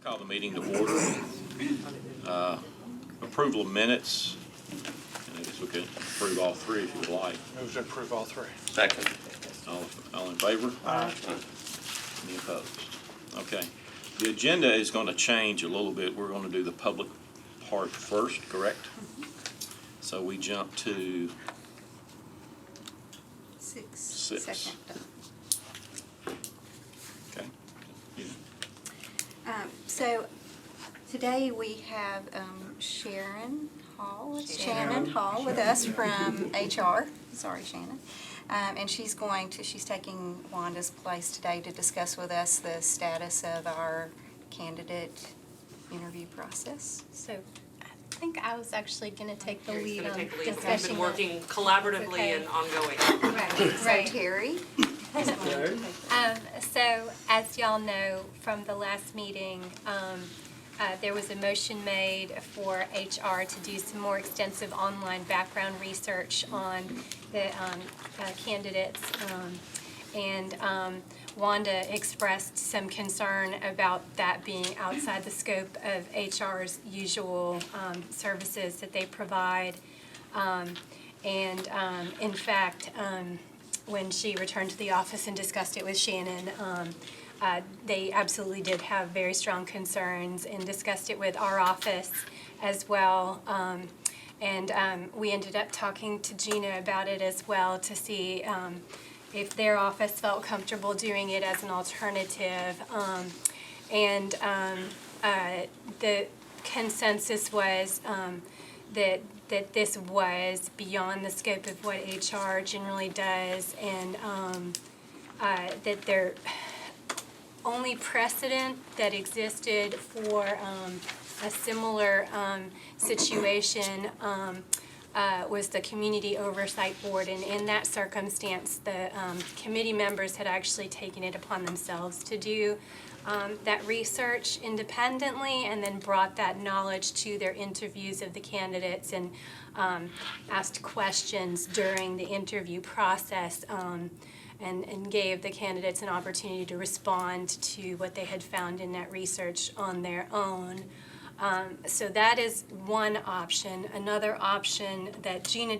Call the meeting to order. Approval of minutes. And I guess we could approve all three if you would like. Move to approve all three. Second. All in favor? Aye. Any opposed? Okay. The agenda is going to change a little bit. We're going to do the public part first, correct? So we jump to Six. Second. Okay. Yeah. So today we have Shannon Hall with us from HR. Sorry, Shannon. And she's taking Wanda's place today to discuss with us the status of our candidate interview process. So I think I was actually going to take the lead on We've discussing been working collaboratively Okay. and ongoing. So Terry? So as y'all know from the last meeting, there was a motion made for HR to do some more extensive online background research on the candidates. And Wanda expressed some concern about that being outside the scope of HR's usual services that they provide. In fact, when she returned to the office and discussed it with Shannon, they absolutely did have very strong concerns and discussed it with our office as well. We ended up talking to Gina about it as well to see if their office felt comfortable doing it as an alternative. The consensus was that this was beyond the scope of what HR generally does, and that their only precedent that existed for a similar situation was the Community Oversight Board, and in that circumstance, the committee members had actually taken it upon themselves to do that research independently, and then brought that knowledge to their interviews of the candidates and asked questions during the interview process and gave the candidates an opportunity to respond to what they had found in that research on their own. So that is one option. Another option that Gina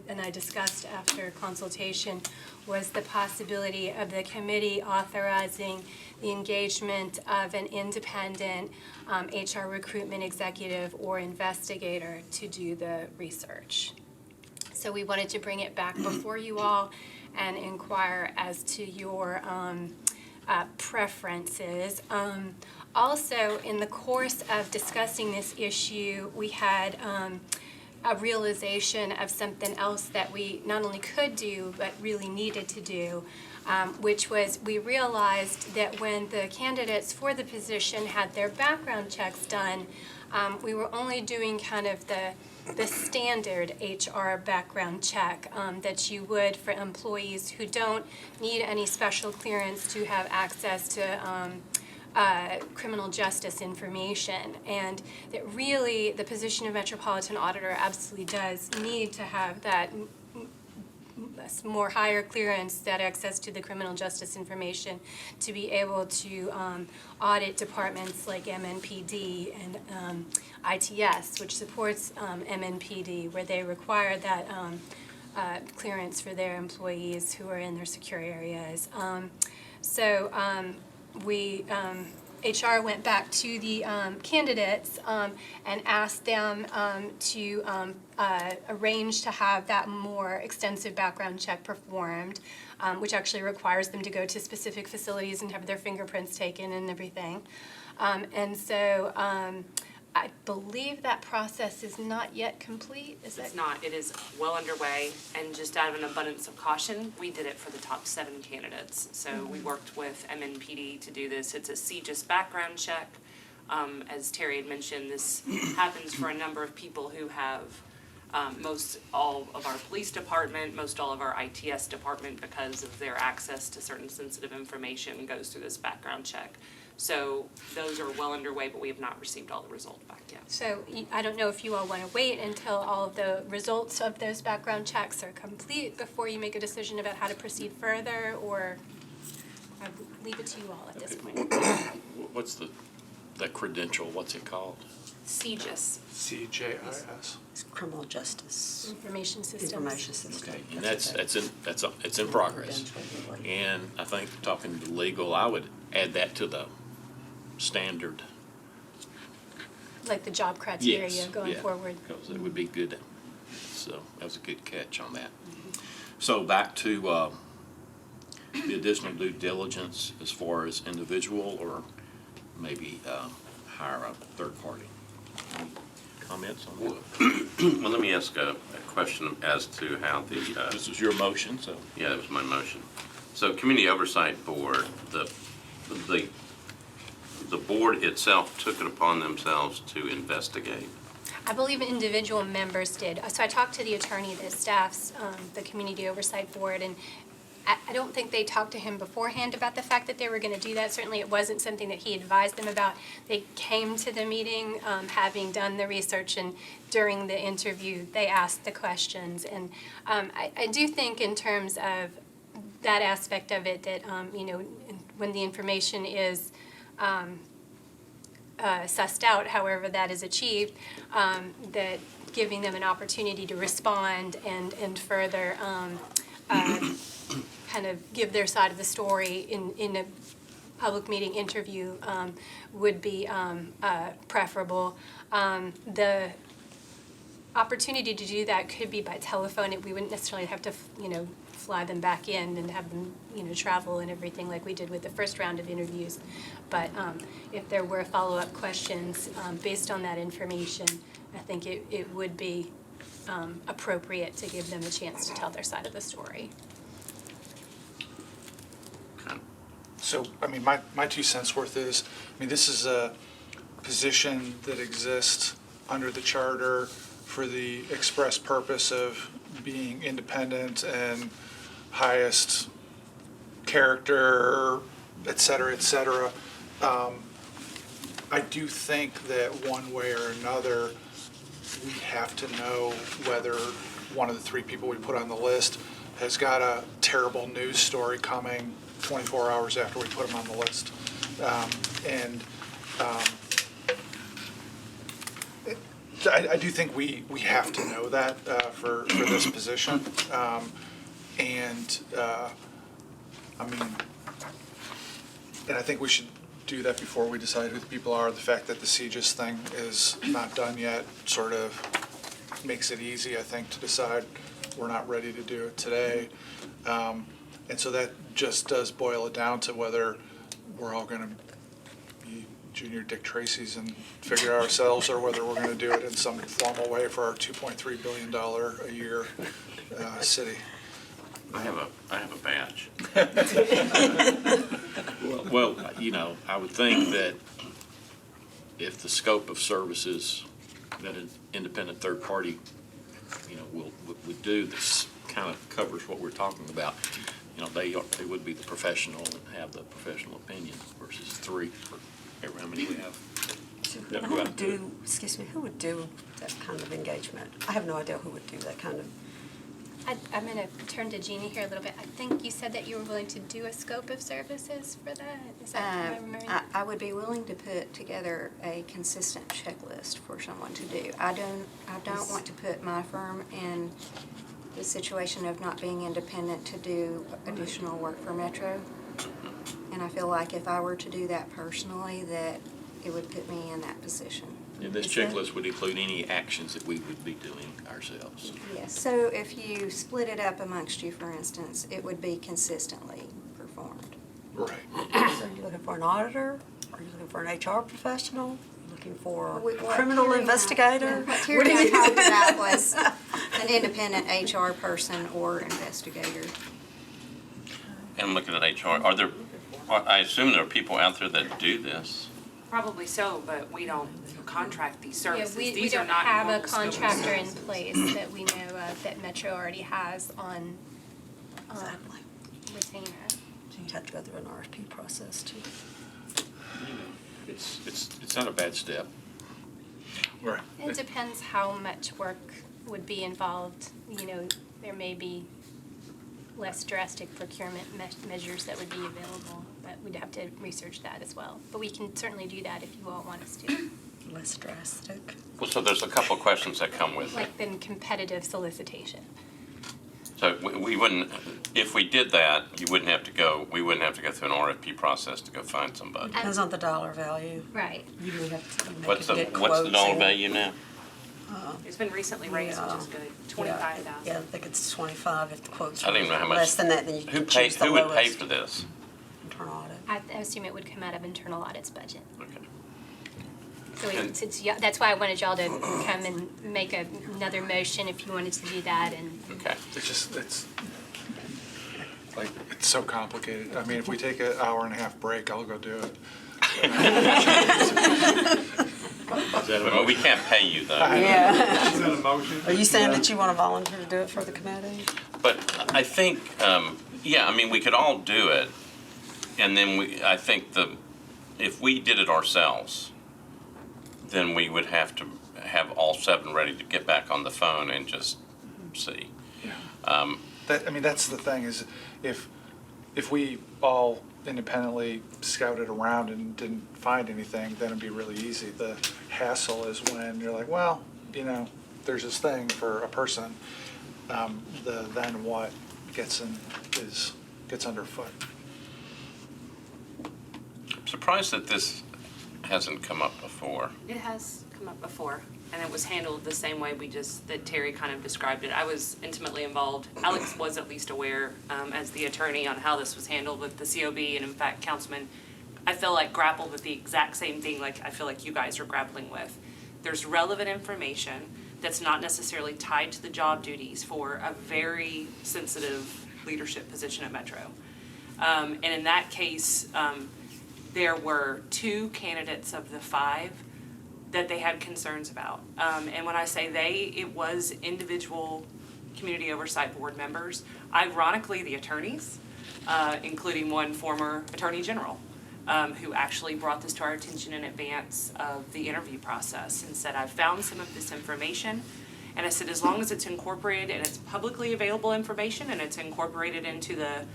and I discussed after consultation was the possibility of the committee authorizing the engagement of an independent HR recruitment executive or investigator to do the research. So we wanted to bring it back before you all and inquire as to your preferences. Also, in the course of discussing this issue, we had a realization of something else that we not only could do, but really needed to do, which was we realized that when the candidates for the position had their background checks done, we were only doing kind of the standard HR background check that you would for employees who don't need any special clearance to have access to criminal justice information, and that really the position of Metropolitan Auditor absolutely does need to have that more higher clearance, that access to the criminal justice information to be able to audit departments like MNPD and ITS, which supports MNPD, where they require that clearance for their employees who are in their secure areas. HR went back to the candidates and asked them to arrange to have that more extensive background check performed, which actually requires them to go to specific facilities and have their fingerprints taken and everything. I believe that process is not yet complete. It's not. It is well underway, and just out of an abundance of caution, we did it for the top 7 candidates. So we worked with MNPD to do this. It's a CJIS background check. As Terry had mentioned, this happens for a number of people who have most all of our police department, most all of our ITS department, because of their access to certain sensitive information, goes through this background check. So those are well underway, but we have not received all the results back yet. So I don't know if you all want to wait until all of the results of those background checks are complete before you make a decision about how to proceed further, or I leave it to you all at this point. What's the that credential, what's it called? CJIS. CJIS. It's criminal justice Information systems. information system. Okay, and it's in progress. And I think, talking to legal, I would add that to the standard. Like the job criteria Yes, going yeah, forward. because it would be good. So that was a good catch on that. So back to the additional due diligence as far as individual, or maybe hire a third party. Any comments on that? Well, let me ask a question as to how the, This is your motion, so. yeah, that was my motion. So Community Oversight Board, the board itself took it upon themselves to investigate. I believe individual members did. So I talked to the attorney that staffs the Community Oversight Board, and I don't think they talked to him beforehand about the fact that they were going to do that. Certainly, it wasn't something that he advised them about. They came to the meeting having done the research, and during the interview, they asked the questions. And I do think in terms of that aspect of it, that, when the information is sussed out, however that is achieved, that giving them an opportunity to respond and further kind of give their side of the story in a public meeting interview would be preferable. The opportunity to do that could be by telephone. We wouldn't necessarily have to, fly them back in and have them, travel and everything like we did with the first round of interviews. But if there were follow-up questions based on that information, I think it would be appropriate to give them a chance to tell their side of the story. Okay. So, my 2 cents worth is, this is a position that exists under the charter for the express purpose of being independent and highest character, et cetera, et cetera. I do think that one way or another, we have to know whether one of the 3 people we put on the list has got a terrible news story coming 24 hours after we put them on the list. I do think we have to know that for this position. And I think we should do that before we decide who the people are. The fact that the CJIS thing is not done yet sort of makes it easy, I think, to decide we're not ready to do it today. And so that just does boil it down to whether we're all going to be junior Dick Tracy's and figure it out ourselves, or whether we're going to do it in some formal way for our $2.3 billion a year city. I have a badge. Well, I would think that if the scope of services that an independent third party, would do, this kind of covers what we're talking about. They would be the professional and have the professional opinion versus 3 for how many we have. So who would do that kind of engagement? I have no idea who would do that kind of. I'm going to turn to Jeannie here a little bit. I think you said that you were willing to do a scope of services for that. Is that am I remembering? I would be willing to put together a consistent checklist for someone to do. I don't want to put my firm in the situation of not being independent to do additional work for Metro. And I feel like if I were to do that personally, that it would put me in that position. And this checklist would include any actions that we would be doing ourselves. Yes, so if you split it up amongst you, for instance, it would be consistently performed. Right. So are you looking for an auditor? Are you looking for an HR professional? Are you looking for a What criminal Terry and I- investigator? What Terry and I talked about was an independent HR person or investigator. And I'm looking at HR. I assume there are people out there that do this. Probably so, but we don't contract these Yeah, services. we These are don't not have a normal scope of contractor in services. place that we know of that Metro already has on Exactly. retainer. So you'd have to go through an RFP process too. It's not a bad step. Right. It depends how much work would be involved. There may be less drastic procurement measures that would be available. but we'd have to research that as well. But we can certainly do that if you all want us to. Less drastic. Well, so there's a couple of questions that come with it. Like then competitive solicitation. So we wouldn't, if we did that, we wouldn't have to go through an RFP process to go find somebody. Depends on the dollar value. Right. You may have to, you may What's have the, to get what's the quotes dollar and- value now? It's been recently raised, which is good, Yeah, 25,000. Yeah, I think it's 25 if the quotes I don't even know how much. less than that, then you Who can pay, choose the who would pay lowest for this? internal audit. I assume it would come out of internal audit's budget. Okay. So And- that's why I wanted y'all to come and make another motion if you wanted to do that and. Okay. It's like, it's so complicated. I mean, if we take an hour and a half break, I'll go do it. Is that a Well, we motion? can't pay you though. Yeah. Is that a motion? Are you saying that you want to volunteer to do it for the committee? But I think, yeah, I mean, we could all do it. And then I think if we did it ourselves, then we would have to have all 7 ready to get back on the phone and just see. I mean, that's the thing, is if we all independently scouted around and didn't find anything, then it'd be really easy. The hassle is when you're like, well, you know, there's this thing for a person, the then what gets underfoot. I'm surprised that this hasn't come up before. It has come up before, and it was handled the same way that Terry kind of described it. I was intimately involved. Alex was at least aware, as the attorney, on how this was handled with the COB, and in fact, Councilman, I feel like grappled with the exact same thing like I feel like you guys are grappling with. There's relevant information that's not necessarily tied to the job duties for a very sensitive leadership position at Metro. And in that case, there were 2 candidates of the 5 that they had concerns about. And when I say they, it was individual community oversight board members, ironically the attorneys, including one former attorney general, who actually brought this to our attention in advance of the interview process and said, I've found some of this information. And I said, as long as it's incorporated and it's publicly available information and it's incorporated into the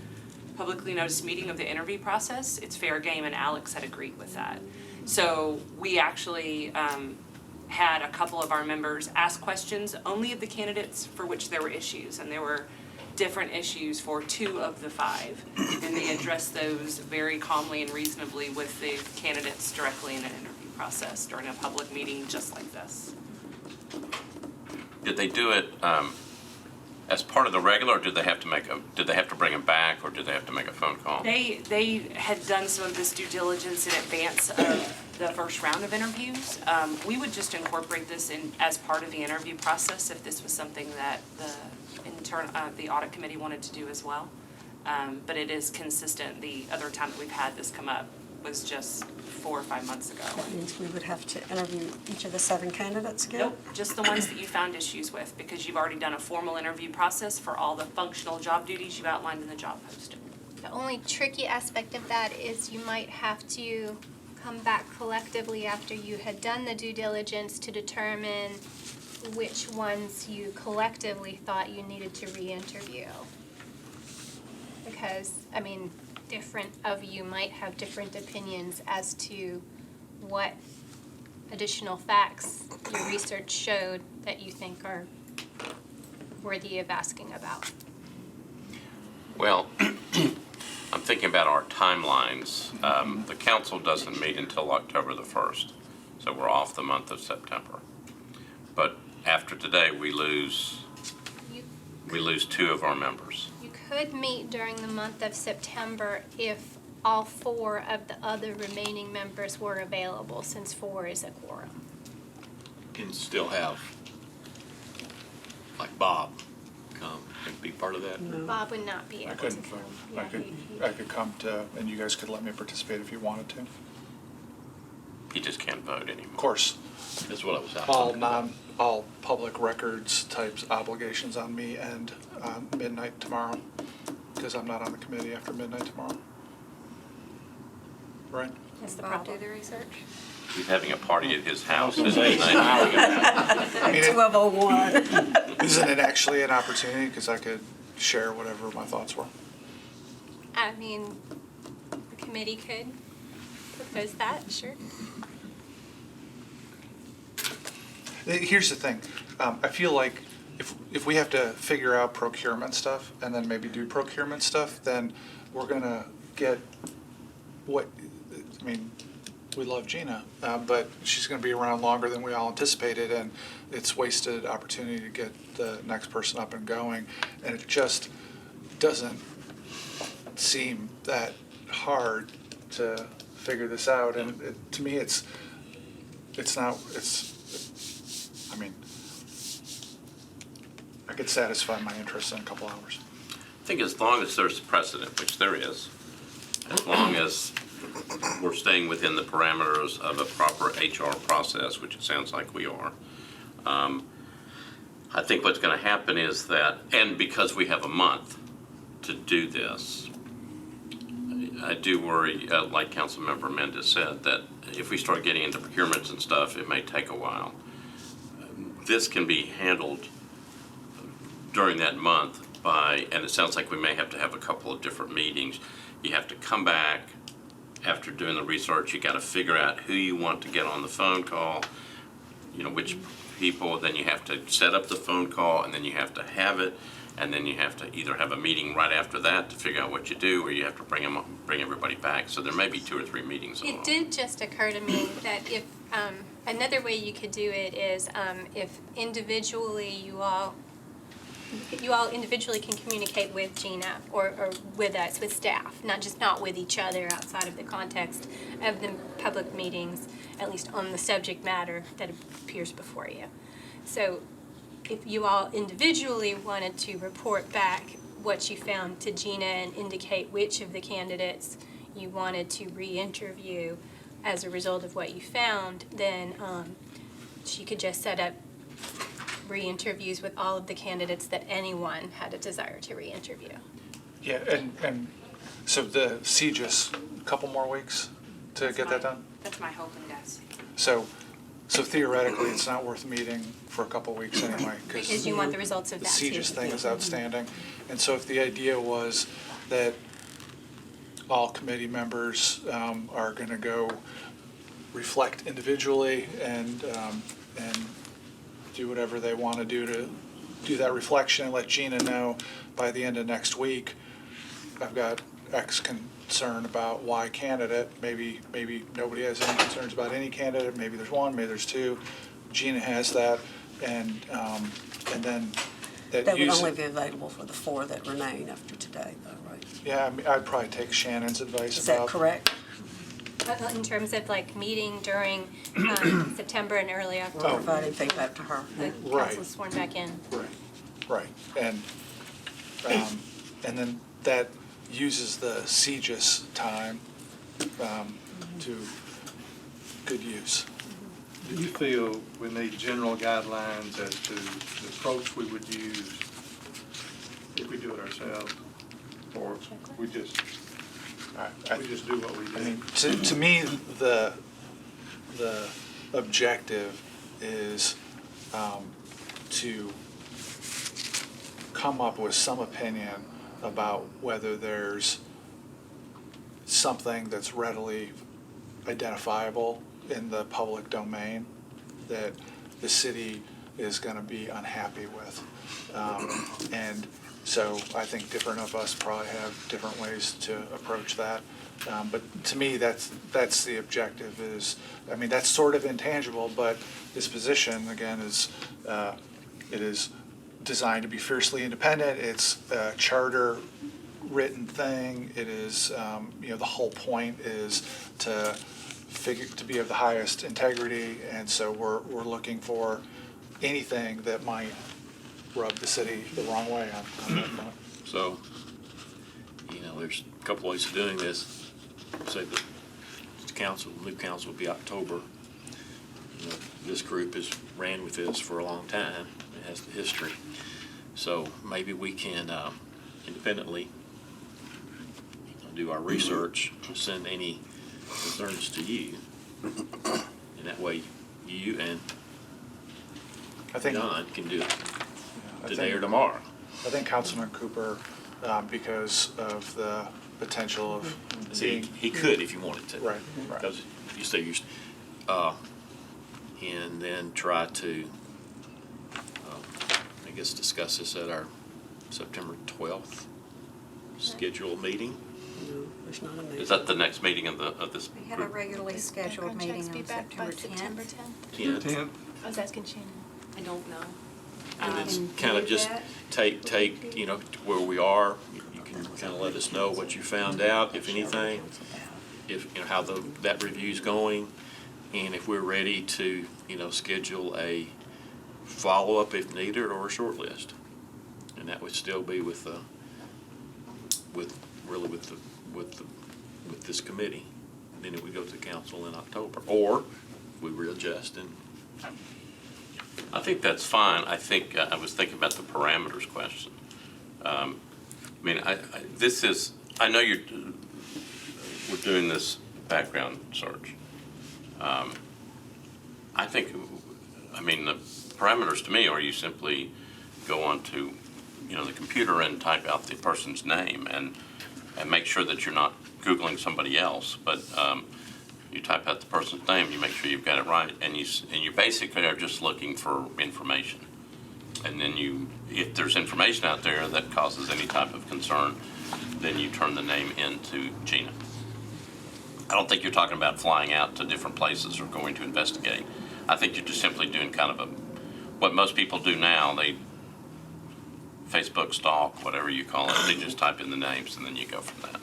publicly noticed meeting of the interview process, it's fair game, and Alex had agreed with that. So we actually had a couple of our members ask questions only of the candidates for which there were issues, and there were different issues for 2 of the 5, and they addressed those very calmly and reasonably with the candidates directly in an interview process during a public meeting just like this. Did they do it as part of the regular, or did they have to bring them back, or did they have to make a phone call? They had done some of this due diligence in advance of the first round of interviews. We would just incorporate this in as part of the interview process if this was something that the audit committee wanted to do as well. But it is consistent. The other time that we've had this come up was just 4 or 5 months ago. That means we would have to interview each of the 7 candidates again? Nope, just the ones that you found issues with, because you've already done a formal interview process for all the functional job duties you've outlined in the job posting. The only tricky aspect of that is you might have to come back collectively after you had done the due diligence to determine which ones you collectively thought you needed to re-interview. Because, I mean, different of you might have different opinions as to what additional facts your research showed that you think are worthy of asking about. Well, I'm thinking about our timelines. The council doesn't meet until October the 1st, so we're off the month of September. But after today, we lose 2 of our members. You could meet during the month of September if all 4 of the other remaining members were available, since 4 is a quorum. Can still have, like Bob, come and be part of that? Bob would not be I able to couldn't, come. I Yeah, could, he- I could come to, and you guys could let me participate if you wanted to. Of He just can't vote anymore. course, That's what I was all asking. all public records types obligations on me end midnight tomorrow, because I'm not on the committee after midnight tomorrow. Right? That's the Bob do problem. the research? He's having a party at his house. I was isn't gonna say, he? I mean, 12:01. isn't it actually an opportunity, because I could share whatever my thoughts were? I mean, committee could propose that, sure. Here's the thing, I feel like if we have to figure out procurement stuff and then maybe do procurement stuff, then we're gonna get what, I mean, we love Gina, but she's gonna be around longer than we all anticipated, and it's wasted opportunity to get the next person up and going, and it just doesn't seem that hard to figure this out, and to me, it's not, I mean, I could satisfy my interest in a couple hours. I think as long as there's precedent, which there is, as long as we're staying within the parameters of a proper HR process, which it sounds like we are, I think what's going to happen is that, and because we have a month to do this, I do worry, like Councilmember Mendez said, that if we start getting into procurements and stuff, it may take a while. This can be handled during that month by, and it sounds like we may have to have a couple of different meetings. You have to come back after doing the research. You got to figure out who you want to get on the phone call, you know, which people, then you have to set up the phone call, and then you have to have it, and then you have to either have a meeting right after that to figure out what you do, or you have to bring everybody back. So there may be 2 or 3 meetings. It did just occur to me that if, another way you could do it is if individually you all individually can communicate with Gina or with us, with staff, not with each other outside of the context of the public meetings, at least on the subject matter that appears before you. So if you all individually wanted to report back what you found to Gina and indicate which of the candidates you wanted to re-interview as a result of what you found, then she could just set up re-interviews with all of the candidates that anyone had a desire to re-interview. Yeah, and so the CGIS, a couple more weeks to get that done? That's my hope and guess. So theoretically, it's not worth meeting for a couple weeks anyway, Because you want the results of the that too. CGIS thing is outstanding. And so if the idea was that all committee members are going to go reflect individually and do whatever they want to do that reflection and let Gina know by the end of next week, I've got X concern about Y candidate. Maybe nobody has any concerns about any candidate. Maybe there's 1, maybe there's 2. Gina has that, and then that That would use only it. be available for the 4 that remain after today, though, right? Yeah, I mean, I'd probably take Shannon's advice Is about. that correct? In terms of like meeting during September and early We're October, providing feedback to her. the Right. council's sworn back in. Right, and then that uses the CGIS time to good use. Do you feel we need general guidelines as to the approach we would use if we do it ourselves? Or we just do what we do? I mean, to me, the objective is to come up with some opinion about whether there's something that's readily identifiable in the public domain that the city is going to be unhappy with. And so I think different of us probably have different ways to approach that. But to me, that's the objective is, I mean, that's sort of intangible, but this position, again, is, it is designed to be fiercely independent. It's a charter written thing. It is, the whole point is to be of the highest integrity. And so we're looking for anything that might rub the city the wrong way on that front. So, there's a couple ways of doing this. Say the new council will be October. This group has ran with this for a long time. It has the history. So maybe we can independently do our research, send any concerns to you. And that way you and John can do it today or tomorrow. I think Councilman Cooper, because of the potential of See, being. he could if you wanted to. Right, right. Because you say and then try to, I guess, discuss this at our September 12th scheduled meeting. No, there's not a meeting. Is that the next meeting of this We have a group? regularly scheduled Background checks meeting be on back by September September 10th. 10th? 10th. I was asking Shannon. I don't know. And it's Can kind of do just that. take, you know, where we are. You can kind of let us know what you found out, if anything, if, you know, how that review's going, and if we're ready to, you know, schedule a follow-up if needed or a short list. And that would still be with this committee. Then it would go to the council in October, or we readjust and. I think that's fine. I think, I was thinking about the parameters question. I mean, I know we're doing this background search. I think, I mean, the parameters to me are you simply go onto, you know, the computer and type out the person's name and make sure that you're not Googling somebody else, but you type out the person's name, you make sure you've got it right, and you basically are just looking for information. And then if there's information out there that causes any type of concern, then you turn the name into Gina. I don't think you're talking about flying out to different places or going to investigate. I think you're just simply doing kind of what most people do now. They Facebook stalk, whatever you call it. They just type in the names and then you go from that.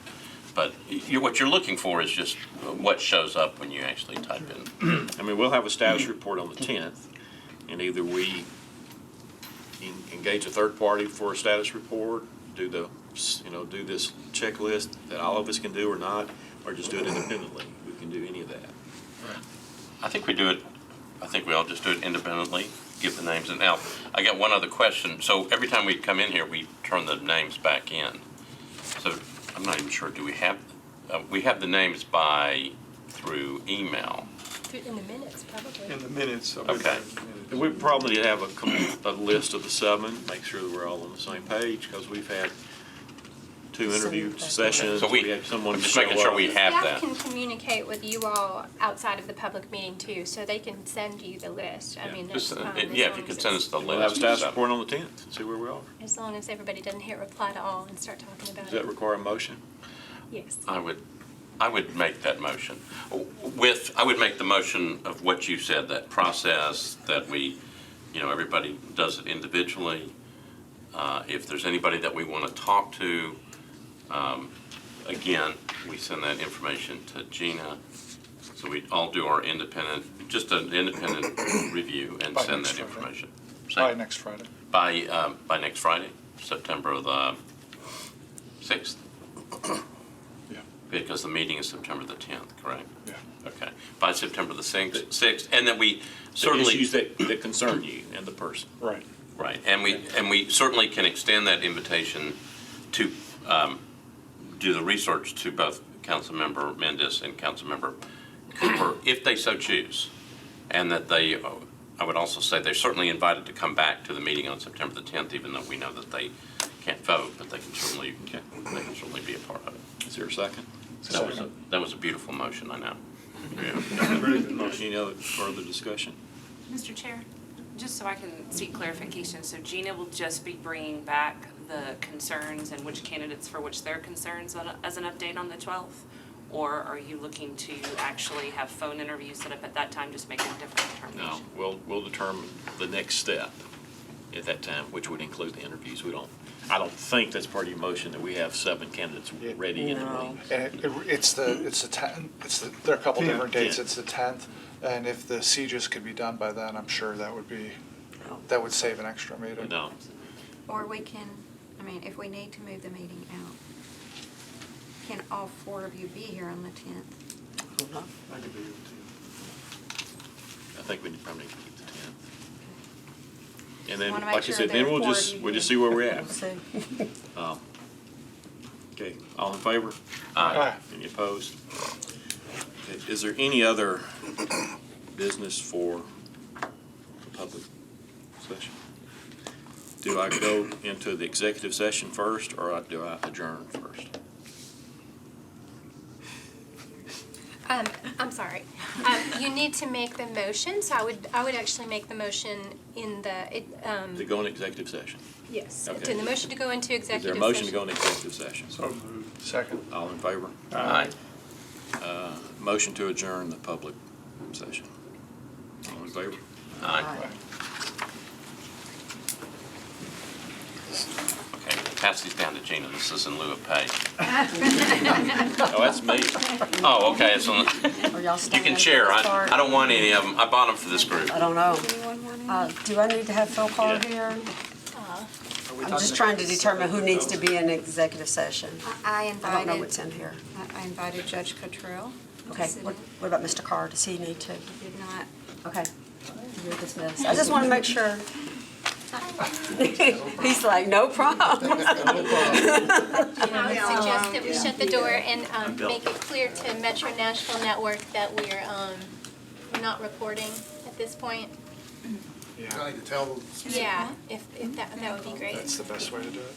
But what you're looking for is just what shows up when you actually type in. I mean, we'll have a status report on the 10th, and either we engage a third party for a status report, do this checklist that all of us can do or not, or just do it independently. We can do any of that. I think we all just do it independently, give the names. And now, I got one other question. So every time we come in here, we turn the names back in. So I'm not even sure, do we have the names through email? In the minutes, probably. In the minutes. Okay. And we probably have a list of the 7, make sure that we're all on the same page, because we've had 2 interview sessions. So We had someone I'm just show making sure up. we have Staff that. can communicate with you all outside of the public meeting too, so they can send you the list. I mean, that's Just, fine. as yeah, if long you could as send us it's- the We'll have a list. status so- report on the 10th, and see where we are. As long as everybody doesn't hit reply to all and start talking about Does that it. require a motion? Yes. I would make that motion. I would make the motion of what you said, that process, that we, you know, everybody does it individually. If there's anybody that we want to talk to, again, we send that information to Gina. So we all do our an independent review and By send next that Friday. information. By next Friday. By next Friday, September the 6th? Yeah. Because the meeting is September the 10th, correct? Yeah. Okay, by September the 6th, and then we The certainly, issues that concern you and the person. Right. right, and we certainly can extend that invitation to do the research to both Councilmember Mendez and Councilmember Cooper, if they so choose. And that I would also say they're certainly invited to come back to the meeting on September the 10th, even though we know that they can't vote, but they can certainly be a part of it. Is there a second? That was a beautiful motion, I know. Yeah. Very good motion. Any other further discussion? Mr. Chair, just so I can seek clarification, so Gina will just be bringing back the concerns and which candidates for which their concerns as an update on the 12th? Or are you looking to actually have phone interviews set up at that time, just make a different No, determination? we'll determine the next step at that time, which would include the interviews. I don't think that's part of your motion that we have 7 candidates ready in the No. room. And it's the 10th, there are a couple 10th, different dates. yeah. It's the 10th, and if the CJIS could be done by then, I'm sure that would No. save an extra meeting. No, Or we can, if we need to move the meeting out, can all 4 of you be here on the 10th? Hold on. I could do it I think we probably need to keep the 10th. And then, Wanna make like I sure said, there then are we'll 4 of just you here. see where we're at. So, Okay, all in favor? Aye. Any opposed? Okay, is there any other business for the public session? Do I go into the executive session first, or do I adjourn first? I'm sorry. You need to make the motion, so I would actually make the motion in the, To go in executive session. yes. Okay. To the motion to go into Is there executive a session. motion to go in executive session? So moved. Second. All in favor? Aye. Motion to adjourn the public session. All in favor? Aye. Okay, pass these down to Gina. This is in lieu of pay. Oh, that's me. Oh, okay, it's on, Are y'all you staying can for share. this I part? don't want any of them. I bought them for this group. I don't know. Anyone want to? Do I need to have Phil Carr here? I'm just trying to determine who needs to be in executive session. I I don't know invited, what's in here. I invited Judge Cottrell. to Okay, sit what in. what about Mr. Carr? Does he need to? Did not. Okay. You're dismissed. I just want to make sure. He's like, no problem. And I would suggest that we shut the door and make it clear to Metro Nashville Network that we're not recording at this point. Yeah, I need to tell them. Yeah, if that would be great. that's the best way to do it.